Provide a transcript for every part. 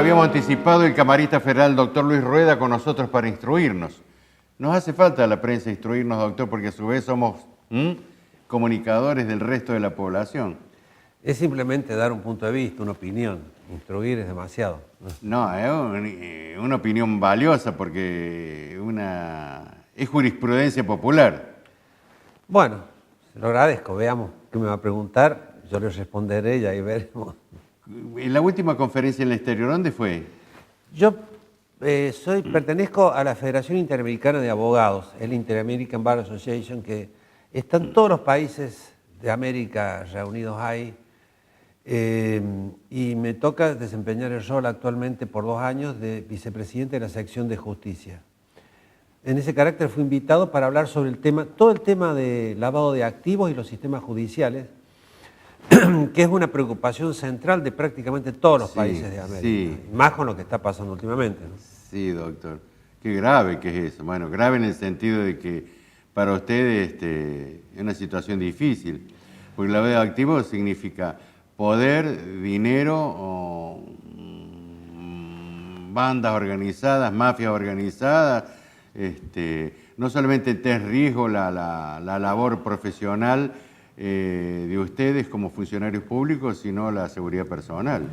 habíamos anticipado, el camarista federal doctor Luis Rueda con nosotros para instruirnos. Nos hace falta a la prensa instruirnos, doctor, porque a su vez somos comunicadores del resto de la población. Es simplemente dar un punto de vista, una opinión. Instruir es demasiado. No, es una opinión valiosa porque es jurisprudencia popular. Bueno, se lo agradezco. Veamos qué me va a preguntar. Yo le responderé y ahí veremos. En la última conferencia en el exterior, ¿dónde fue? Yo pertenezco a la Federación Interamericana de Abogados, el Inter-American Bar Association, que están todos los países de América reunidos ahí. Y me toca desempeñar el rol actualmente por 2 años de vicepresidente de la sección de justicia. En ese carácter fui invitado para hablar sobre todo el tema de lavado de activos y los sistemas judiciales, que es una preocupación central de prácticamente todos los países de América, más con lo que está pasando últimamente, ¿no? Sí, doctor. Qué grave que es eso. Bueno, grave en el sentido de que para ustedes es una situación difícil, porque el lavado de activos significa poder, dinero, bandas organizadas, mafias organizadas, no solamente está en riesgo la labor profesional de ustedes como funcionarios públicos, sino la seguridad personal.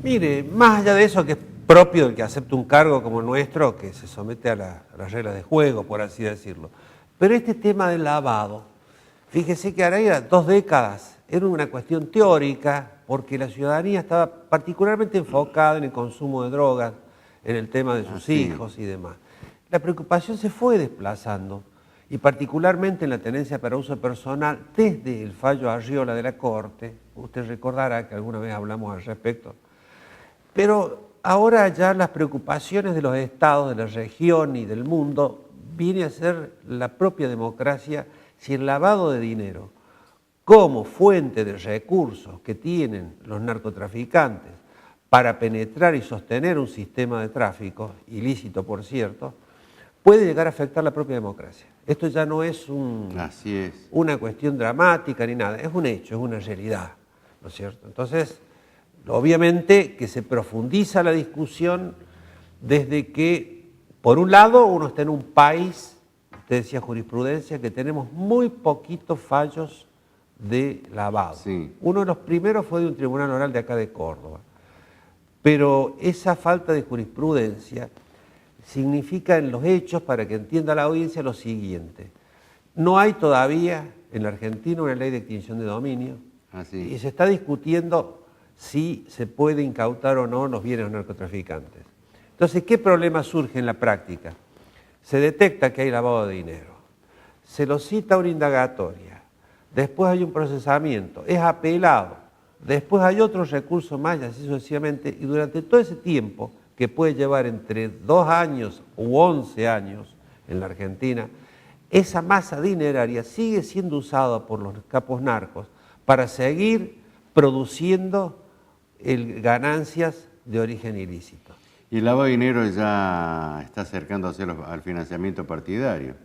Mire, más allá de eso, que es propio del que acepta un cargo como el nuestro, que se somete a las reglas de juego, por así decirlo. Pero este tema del lavado, fíjese que ahora 2 décadas era una cuestión teórica, porque la ciudadanía estaba particularmente enfocada en el consumo de drogas, en el tema de sus hijos y demás. La preocupación se fue desplazando, y particularmente en la tenencia para uso personal, desde el fallo Arriola de la Corte. Usted recordará que alguna vez hablamos al respecto. Pero ahora ya las preocupaciones de los estados, de la región y del mundo viene a ser la propia democracia, si el lavado de dinero como fuente de recursos que tienen los narcotraficantes para penetrar y sostener un sistema de tráfico, ilícito por cierto, puede llegar a afectar la propia democracia. Esto ya no es una cuestión dramática ni nada, es un hecho, es una realidad, ¿no es cierto? Entonces, obviamente que se profundiza la discusión desde que, por un lado, uno está en un país, usted decía jurisprudencia, que tenemos muy poquitos fallos de lavado. Sí. Uno de los primeros fue de un tribunal oral de acá de Córdoba. Pero esa falta de jurisprudencia significa en los hechos, para que entienda la audiencia, lo siguiente. No hay todavía en la Argentina una ley de extinción de dominio y se está discutiendo si se puede incautar o no los bienes de los narcotraficantes. Entonces, ¿qué problema surge en la práctica? Se detecta que hay lavado de dinero, se lo cita a una indagatoria, después hay un procesamiento, es apelado, después hay otros recursos más y así sucesivamente, y durante todo ese tiempo, que puede llevar entre 2 años u 11 años en la Argentina, esa masa dineraria sigue siendo usada por los capos narcos para seguir produciendo ganancias de origen ilícito. Y el lavado de dinero ya está acercándose al financiamiento partidario.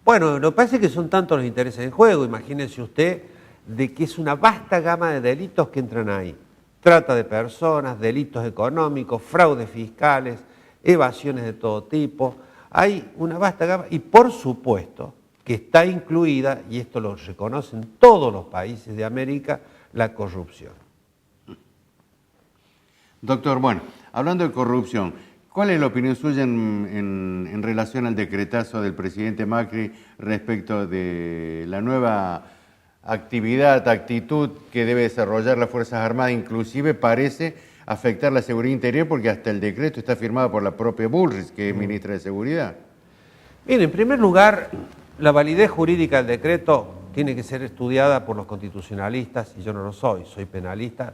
Bueno, lo que pasa es que son tantos los intereses en juego. Imagínense usted de que es una vasta gama de delitos que entran ahí. Trata de personas, delitos económicos, fraudes fiscales, evasiones de todo tipo. Hay una vasta gama y por supuesto que está incluida, y esto lo reconocen todos los países de América, la corrupción. Doctor, bueno, hablando de corrupción, ¿cuál es la opinión suya en relación al decretazo del presidente Macri respecto de la nueva actitud que debe desarrollar las Fuerzas Armadas? Inclusive parece afectar la seguridad interior porque hasta el decreto está firmado por la propia Bullrich, que es ministra de Seguridad. Bien, en primer lugar, la validez jurídica del decreto tiene que ser estudiada por los constitucionalistas, y yo no lo soy, soy penalista.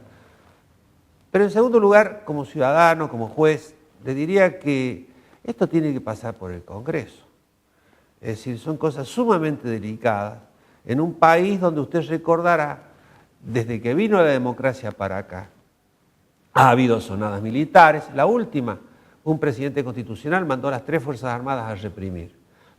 Pero en segundo lugar, como ciudadano, como juez, le diría que esto tiene que pasar por el Congreso. Es decir, son cosas sumamente delicadas en un país donde usted recordará, desde que vino la democracia para acá, ha habido sonadas militares. La última, un presidente constitucional mandó a las 3 Fuerzas Armadas a reprimir.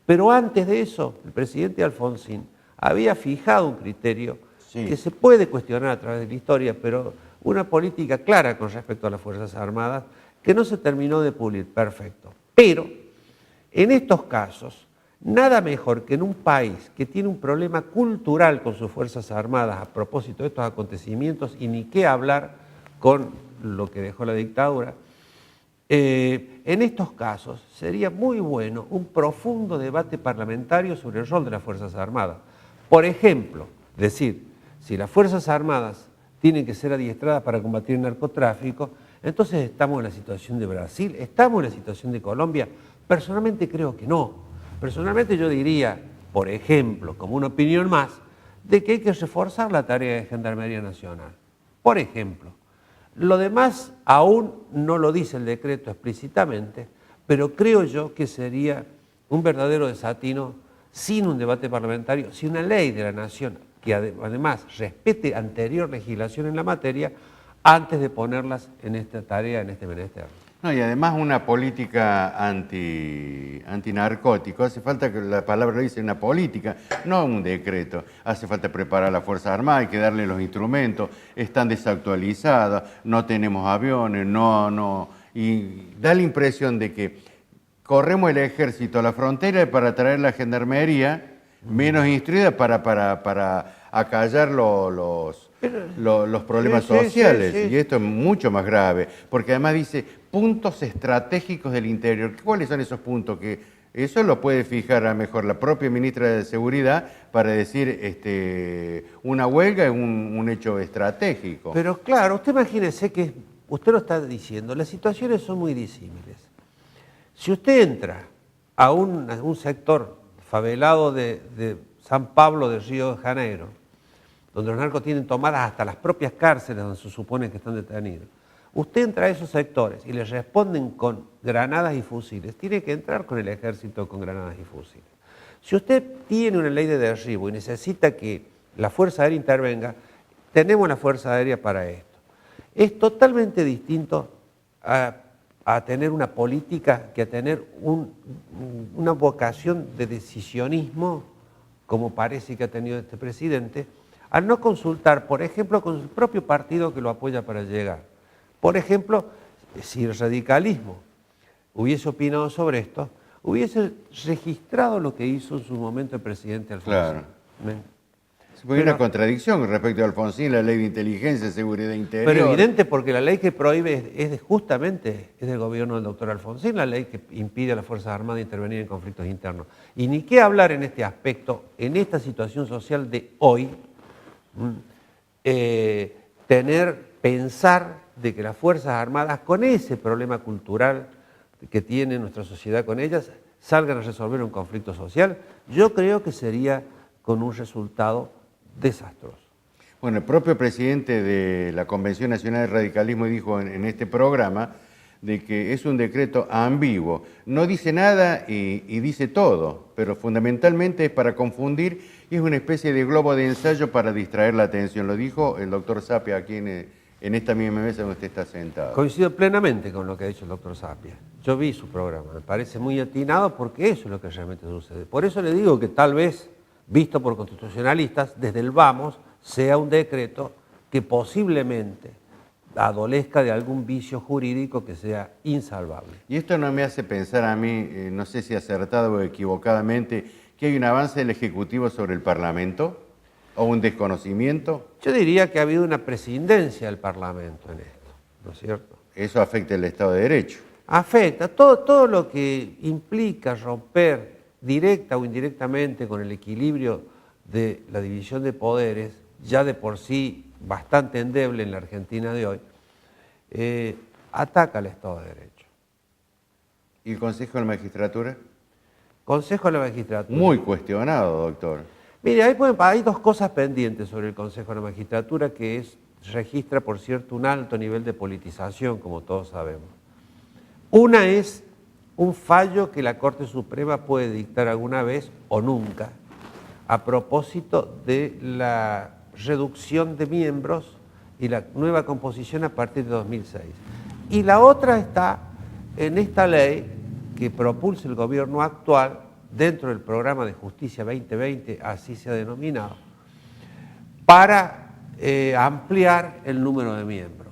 Pero antes de eso, el presidente Alfonsín había fijado un criterio que se puede cuestionar a través de la historia, pero una política clara con respecto a las Fuerzas Armadas, que no se terminó de pulir, perfecto. Pero en estos casos, nada mejor que en un país que tiene un problema cultural con sus Fuerzas Armadas a propósito de estos acontecimientos, y ni qué hablar con lo que dejó la dictadura, en estos casos sería muy bueno un profundo debate parlamentario sobre el rol de las Fuerzas Armadas. Por ejemplo, decir, si las Fuerzas Armadas tienen que ser adiestradas para combatir el narcotráfico, entonces estamos en la situación de Brasil, estamos en la situación de Colombia. Personalmente creo que no. Personalmente yo diría, por ejemplo, como una opinión más, de que hay que reforzar la tarea de Gendarmería Nacional. Por ejemplo. Lo demás aún no lo dice el decreto explícitamente, pero creo yo que sería un verdadero desatino sin un debate parlamentario, sin una ley de la Nación que además respete anterior legislación en la materia antes de ponerlas en esta tarea, en este menester. No, y además una política antinarcótico. Hace falta, que la palabra lo dice, una política, no un decreto. Hace falta preparar a las Fuerzas Armadas, hay que darle los instrumentos, están desactualizadas, no tenemos aviones, y da la impresión de que corremos el ejército a la frontera para traer la gendarmería menos instruida para acallar los problemas sociales. Sí. Y esto es mucho más grave, porque además dice puntos estratégicos del interior. ¿Cuáles son esos puntos? Que eso lo puede fijar a mejor la propia ministra de Seguridad para decir una huelga es un hecho estratégico. Pero claro, usted imagínese que, usted lo está diciendo, las situaciones son muy disímiles. Si usted entra a un sector favelado de San Pablo de Río de Janeiro, donde los narcos tienen tomadas hasta las propias cárceles donde se supone que están detenidos, usted entra a esos sectores y les responden con granadas y fusiles, tiene que entrar con el ejército con granadas y fusiles. Si usted tiene una ley de derribo y necesita que la Fuerza Aérea intervenga, tenemos la Fuerza Aérea para esto. Es totalmente distinto a tener una política que a tener una vocación de decisionismo, como parece que ha tenido este presidente, al no consultar, por ejemplo, con el propio partido que lo apoya para llegar. Por ejemplo, si el radicalismo hubiese opinado sobre esto, hubiese registrado lo que hizo en su momento el presidente Alfonsín. Claro. Hay una contradicción respecto a Alfonsín, la ley de inteligencia, seguridad interior. Pero evidente, porque la ley que prohíbe justamente es del gobierno del doctor Alfonsín, la ley que impide a las Fuerzas Armadas intervenir en conflictos internos. Y ni qué hablar en este aspecto, en esta situación social de hoy, pensar de que las Fuerzas Armadas, con ese problema cultural que tiene nuestra sociedad con ellas, salgan a resolver un conflicto social, yo creo que sería con un resultado desastroso. Bueno, el propio presidente de la Convención Nacional de Radicalismo dijo en este programa de que es un decreto ambiguo. No dice nada y dice todo, pero fundamentalmente es para confundir y es una especie de globo de ensayo para distraer la atención. Lo dijo el doctor Sapia aquí en esta misma mesa donde usted está sentado. Coincido plenamente con lo que ha dicho el doctor Sapia. Yo vi su programa, me parece muy atinado porque eso es lo que realmente sucede. Por eso le digo que tal vez, visto por constitucionalistas, desde el vamos, sea un decreto que posiblemente adolezca de algún vicio jurídico que sea insalvable. Y esto no me hace pensar a mí, no sé si acertado o equivocadamente, que hay un avance del Ejecutivo sobre el Parlamento o un desconocimiento. Yo diría que ha habido una prescindencia del Parlamento en esto, ¿no es cierto? Eso afecta el Estado de Derecho. Afecta todo lo que implica romper directa o indirectamente con el equilibrio de la división de poderes, ya de por sí bastante endeble en la Argentina de hoy, ataca al Estado de Derecho. ¿Y el Consejo de la Magistratura? Consejo de la Magistratura. Muy cuestionado, doctor. Mire, hay dos cosas pendientes sobre el Consejo de la Magistratura, que registra, por cierto, un alto nivel de politización, como todos sabemos. Una es un fallo que la Corte Suprema puede dictar alguna vez o nunca, a propósito de la reducción de miembros y la nueva composición a partir de 2006. Y la otra está en esta ley que propulsa el gobierno actual dentro del programa de Justicia 2020, así se ha denominado, para ampliar el número de miembros.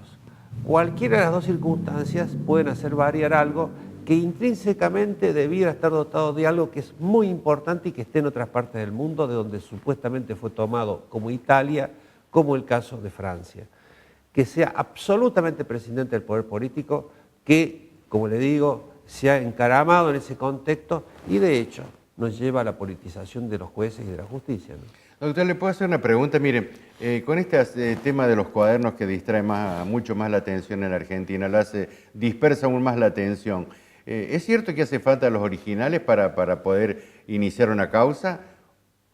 cualquiera de las dos circunstancias pueden hacer variar algo que intrínsecamente debiera estar dotado de algo que es muy importante y que esté en otras partes del mundo, de donde supuestamente fue tomado, como Italia, como el caso de Francia. Que sea absolutamente prescindente del poder político, que, como le digo, se ha encaramado en ese contexto y de hecho nos lleva a la politización de los jueces y de la justicia, ¿no? Doctor, ¿le puedo hacer una pregunta? Mire, con este tema de los cuadernos que distrae mucho más la atención en la Argentina, dispersa aún más la atención. ¿Es cierto que hace falta los originales para poder iniciar una causa?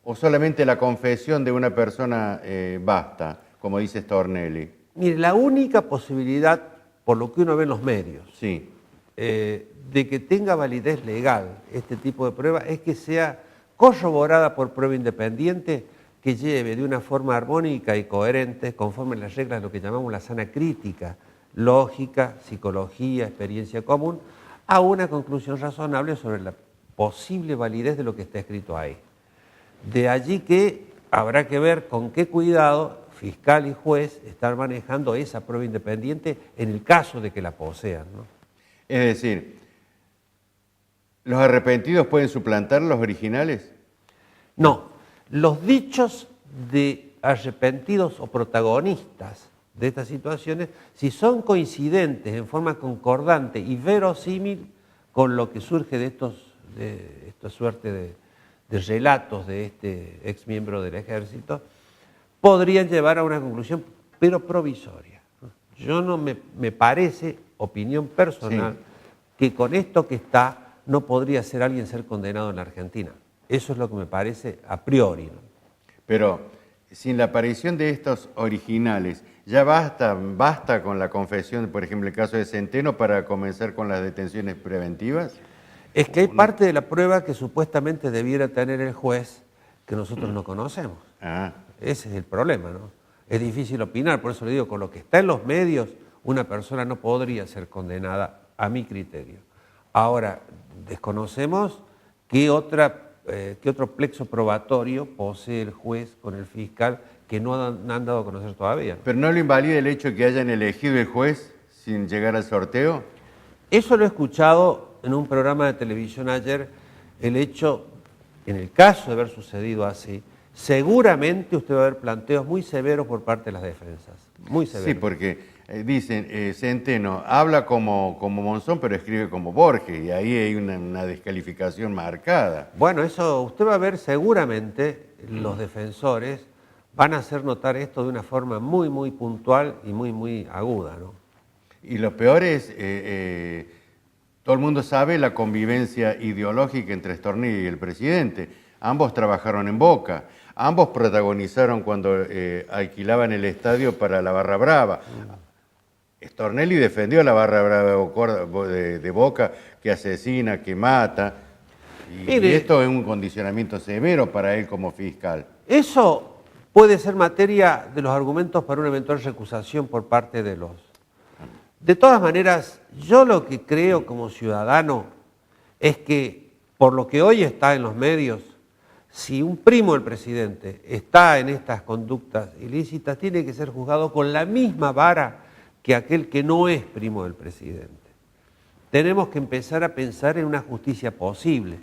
¿O solamente la confesión de una persona basta, como dice Stornelli? Mire, la única posibilidad, por lo que uno ve en los medios, Sí. De que tenga validez legal este tipo de prueba es que sea corroborada por prueba independiente que lleve de una forma armónica y coherente, conforme a las reglas de lo que llamamos la sana crítica, lógica, psicología, experiencia común, a una conclusión razonable sobre la posible validez de lo que está escrito ahí. De allí que habrá que ver con qué cuidado fiscal y juez están manejando esa prueba independiente en el caso de que la posean, ¿no? Es decir, ¿los arrepentidos pueden suplantar los originales? No, los dichos de arrepentidos o protagonistas de estas situaciones, si son coincidentes en forma concordante y verosímil con lo que surge de esta suerte de relatos de este ex miembro del ejército, podrían llevar a una conclusión, pero provisoria. Yo no me parece, opinión personal, sí, que con esto que está no podría ser alguien ser condenado en la Argentina. Eso es lo que me parece a priori, ¿no? Pero sin la aparición de estos originales, ¿ya basta con la confesión, por ejemplo, el caso de Centeno, para comenzar con las detenciones preventivas? Es que hay parte de la prueba que supuestamente debiera tener el juez que nosotros no conocemos. Ah. Ese es el problema, ¿no? Es difícil opinar, por eso le digo, con lo que está en los medios, una persona no podría ser condenada a mi criterio. Ahora, desconocemos qué otro plexo probatorio posee el juez con el fiscal que no han dado a conocer todavía, ¿no? ¿Pero no lo invalida el hecho de que hayan elegido el juez sin llegar al sorteo? Eso lo he escuchado en un programa de televisión ayer, el hecho, en el caso de haber sucedido así, seguramente usted va a ver planteos muy severos por parte de las defensas, muy severos. Sí, porque dicen, Centeno habla como Monzón, pero escribe como Borges, y ahí hay una descalificación marcada. Bueno, eso usted va a ver seguramente, los defensores van a hacer notar esto de una forma muy, muy puntual y muy, muy aguda, ¿no? Y lo peor es, todo el mundo sabe la convivencia ideológica entre Stornelli y el presidente. Ambos trabajaron en Boca, ambos protagonizaron cuando alquilaban el estadio para la Barra Brava. Stornelli defendió a la Barra Brava de Boca, que asesina, que mata, y esto es un condicionamiento severo para él como fiscal. Eso puede ser materia de los argumentos para una eventual recusación por parte de los... De todas maneras, yo lo que creo como ciudadano es que, por lo que hoy está en los medios, si un primo del presidente está en estas conductas ilícitas, tiene que ser juzgado con la misma vara que aquel que no es primo del presidente. Tenemos que empezar a pensar en una justicia posible,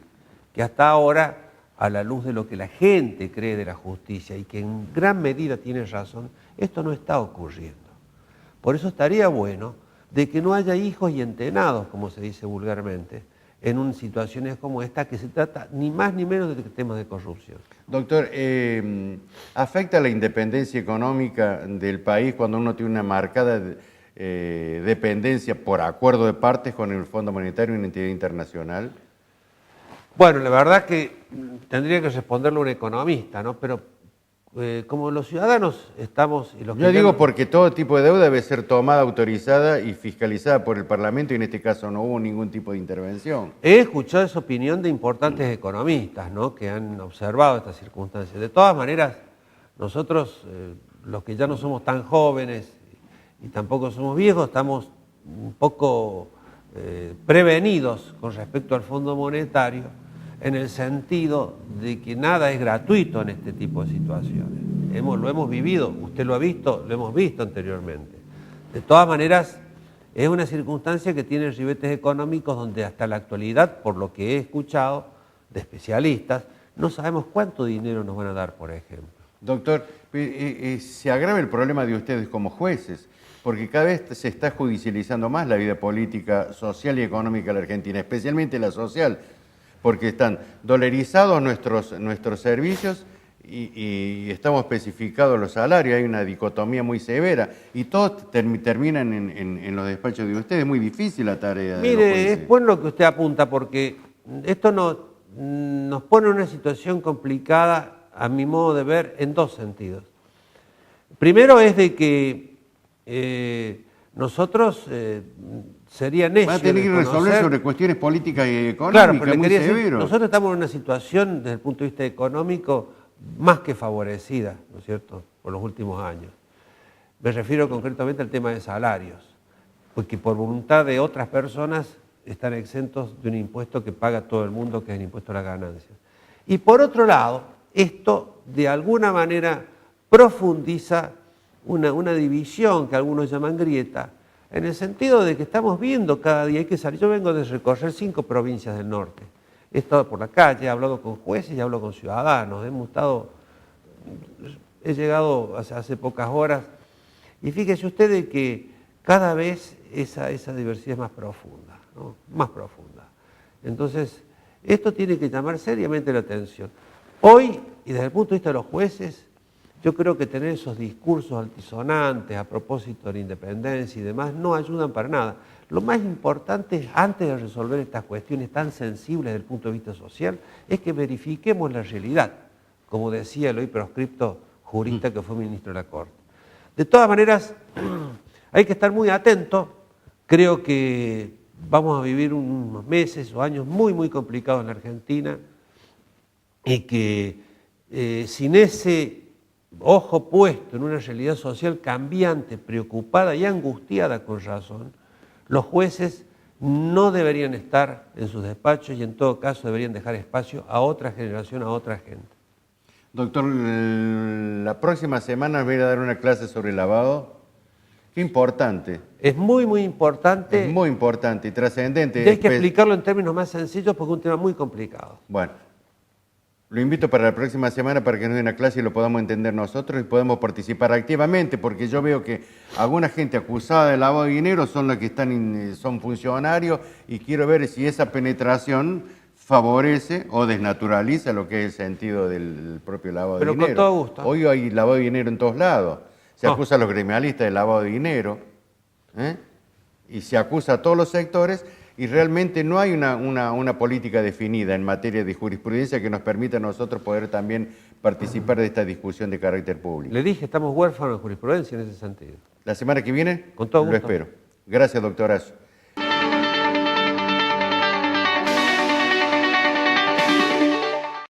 que hasta ahora, a la luz de lo que la gente cree de la justicia y que en gran medida tiene razón, esto no está ocurriendo. Por eso estaría bueno de que no haya hijos y entenados, como se dice vulgarmente, en situaciones como esta, que se trata ni más ni menos de temas de corrupción. Doctor, ¿afecta la independencia económica del país cuando uno tiene una marcada dependencia por acuerdo de partes con el Fondo Monetario y una entidad internacional? Bueno, la verdad que tendría que responderlo un economista, ¿no? Pero como los ciudadanos estamos... Y los Yo digo porque todo tipo de deuda debe ser tomada, autorizada y fiscalizada por el Parlamento, y en este caso no hubo ningún tipo de intervención. He escuchado esa opinión de importantes economistas, ¿no?, que han observado estas circunstancias. De todas maneras, nosotros, los que ya no somos tan jóvenes y tampoco somos viejos, estamos un poco prevenidos con respecto al Fondo Monetario, en el sentido de que nada es gratuito en este tipo de situaciones. Lo hemos vivido, usted lo ha visto, lo hemos visto anteriormente. De todas maneras, es una circunstancia que tiene ribetes económicos donde hasta la actualidad, por lo que he escuchado de especialistas, no sabemos cuánto dinero nos van a dar, por ejemplo. Doctor, se agrava el problema de ustedes como jueces, porque cada vez se está judicializando más la vida política, social y económica de la Argentina, especialmente la social, porque están dolarizados nuestros servicios y estamos especificados los salarios, hay una dicotomía muy severa y todos terminan en los despachos de ustedes. Es muy difícil la tarea de los Mire, jueces. es bueno lo que usted apunta, porque esto nos pone en una situación complicada, a mi modo de ver, en dos sentidos. Primero es de que nosotros sería necio Va a tener que resolver sobre cuestiones políticas y económicas, claro, pero le muy quería decir, severo. nosotros estamos en una situación, desde el punto de vista económico, más que favorecida, ¿no es cierto?, por los últimos años. Me refiero concretamente al tema de salarios, porque por voluntad de otras personas están exentos de un impuesto que paga todo el mundo, que es el impuesto a las ganancias. Y por otro lado, esto de alguna manera profundiza una división que algunos llaman grieta, en el sentido de que estamos viendo cada día, hay que salir. Yo vengo de recorrer 5 provincias del norte. He estado por la calle, he hablado con jueces y hablo con ciudadanos. He llegado hace pocas horas y fíjese usted de que cada vez esa diversidad es más profunda, ¿no? Más profunda. Entonces, esto tiene que llamar seriamente la atención. Hoy, y desde el punto de vista de los jueces, yo creo que tener esos discursos altisonantes a propósito de la independencia y demás no ayudan para nada. Lo más importante, antes de resolver estas cuestiones tan sensibles desde el punto de vista social, es que verifiquemos la realidad, como decía el hoy proscripto jurista que fue ministro de la Corte. De todas maneras, hay que estar muy atento. Creo que vamos a vivir unos meses o años muy, muy complicados en la Argentina y que sin ese ojo puesto en una realidad social cambiante, preocupada y angustiada con razón, los jueces no deberían estar en sus despachos y en todo caso deberían dejar espacio a otra generación, a otra gente. Doctor, la próxima semana voy a dar una clase sobre lavado. Qué importante. Es muy, muy importante. Es muy importante y trascendente. Y hay que explicarlo en términos más sencillos porque es un tema muy complicado. Bueno, lo invito para la próxima semana para que nos dé una clase y lo podamos entender nosotros y podamos participar activamente, porque yo veo que alguna gente acusada de lavado de dinero son las que son funcionarios y quiero ver si esa penetración favorece o desnaturaliza lo que es el sentido del propio lavado de dinero. Pero con todo gusto. Hoy hay lavado de dinero en todos lados. Se acusa a los gremialistas de lavado de dinero, y se acusa a todos los sectores, y realmente no hay una política definida en materia de jurisprudencia que nos permita a nosotros poder también participar de esta discusión de carácter público. Le dije, estamos huérfanos de jurisprudencia en ese sentido. La semana que viene Con todo lo gusto. espero. Gracias, doctorazo.